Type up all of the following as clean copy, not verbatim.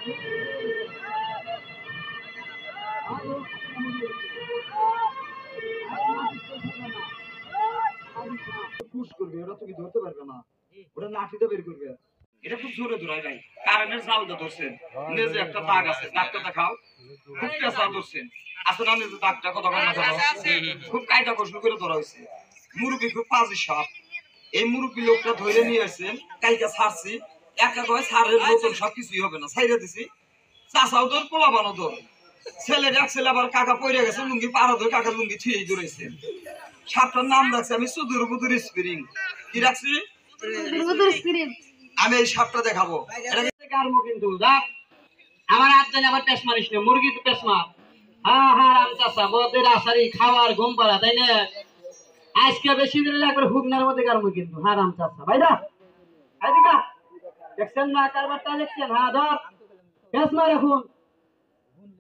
Push করবে, ওরা তুমি ধরতে পারবে না, ওটা লাঠিতে বের করবে। এটা খুব জোরে ধরাই ভাই, কারেন্টের জালটা ধরছেন, লেজে একটা দাগ আছে, দাগটা দেখাও। খুব পেঁচা ধরছেন, আসলে আমি যে দাগটা কত না খুব কায়দা কৌশল করে ধরা হয়েছে। মুরব্বী খুব পাজি সাপ, এই মুরব্বী লোকটা ধরে নিয়ে আসছেন, কালকে ছাড়ছি, একা কয় ছাড়ের নতুন সবকিছুই হবে না, ছাইড়ে দিছি। চাষাও তোর পোলা বানো তোর ছেলের এক ছেলে আবার কাকা পড়ে গেছে, লুঙ্গি পাড়া ধরে কাকা লুঙ্গি ছুঁয়ে ধরেছে। সাপটার নাম রাখছি আমি সুদূর বুদুর স্প্রিং। কি রাখছি? আমি এই সাপটা দেখাবো, কিন্তু আমার হাত জানি আবার পেশ মারিস না, মুরগি তো পেশ মার। হ্যাঁ হ্যাঁ রাম চাষা বদের আসারি খাওয়ার ঘুম পাড়া, তাই না? আজকে বেশি দিন একবার হুগনার মধ্যে কারমু কিন্তু। হ্যাঁ রাম চাষা ভাইরা দেখছেন না কারবারটা দেখছেন? হ্যাঁ ধর পেশ মার এখন।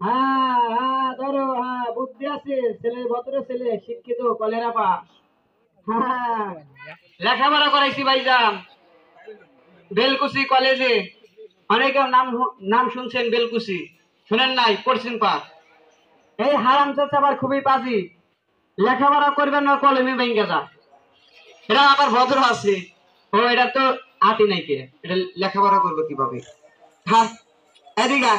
হ্যাঁ হ্যাঁ ধরো, হ্যাঁ বুদ্ধি আছে, ছেলে ভদ্র ছেলে, শিক্ষিত, কলেরা পাস। হ্যাঁ লেখাপড়া করাইছি ভাইজান বেলকুচি কলেজে। অনেকে নাম শুনছেন বেলকুচি, শুনেন নাই? পড়ছেন পা। এই হারাম চাচা আবার খুবই পাজি, লেখাপড়া করবেন না কলমে ভেঙে যা। এটা আবার ভদ্র আছে, ও এটা তো আতি নাই কে, এটা লেখাপড়া করবো কিভাবে? হ্যাঁ এদিকে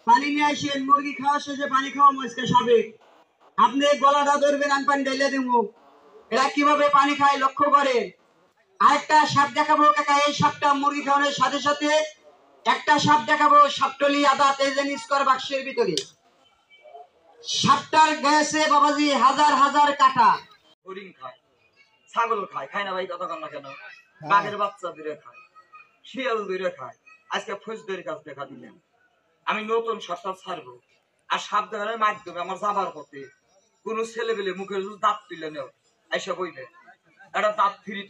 পানি নিয়ে আসেন, মুরগি খাওয়া শেষে পানি খাওয়া মজকে সাবে। আপনি গলাটা ধরবেন, আমি পানি ঢেলে দিব। এরা কিভাবে পানি খায় লক্ষ্য করেন। আরেকটা সাপ দেখাবো কাকা, এই সাপটা মুরগি খাওয়ানোর সাথে সাথে একটা সাপ দেখাবো, সাপটলি আদা তেজেন স্কোয়ার বাক্সের ভিতরে। সাপটার গ্যাসে বাবাজি হাজার হাজার কাটা। হরিণ খায়, ছাগল খায়, খায় না ভাই? কথা কন না কেন? বাঘের বাচ্চা দূরে খায়, শিয়াল দূরে খায়। আজকে ফৌজদের কাছ দেখা দিলেন, আমি নতুন সাপটা ছাড়বো। আর সাপ দেখানোর মাধ্যমে আমার যাবার পথে কোন ছেলে পেলে মুখের দাঁত তুলে নেও, এসে বইবে, একটা দাঁত ফিরি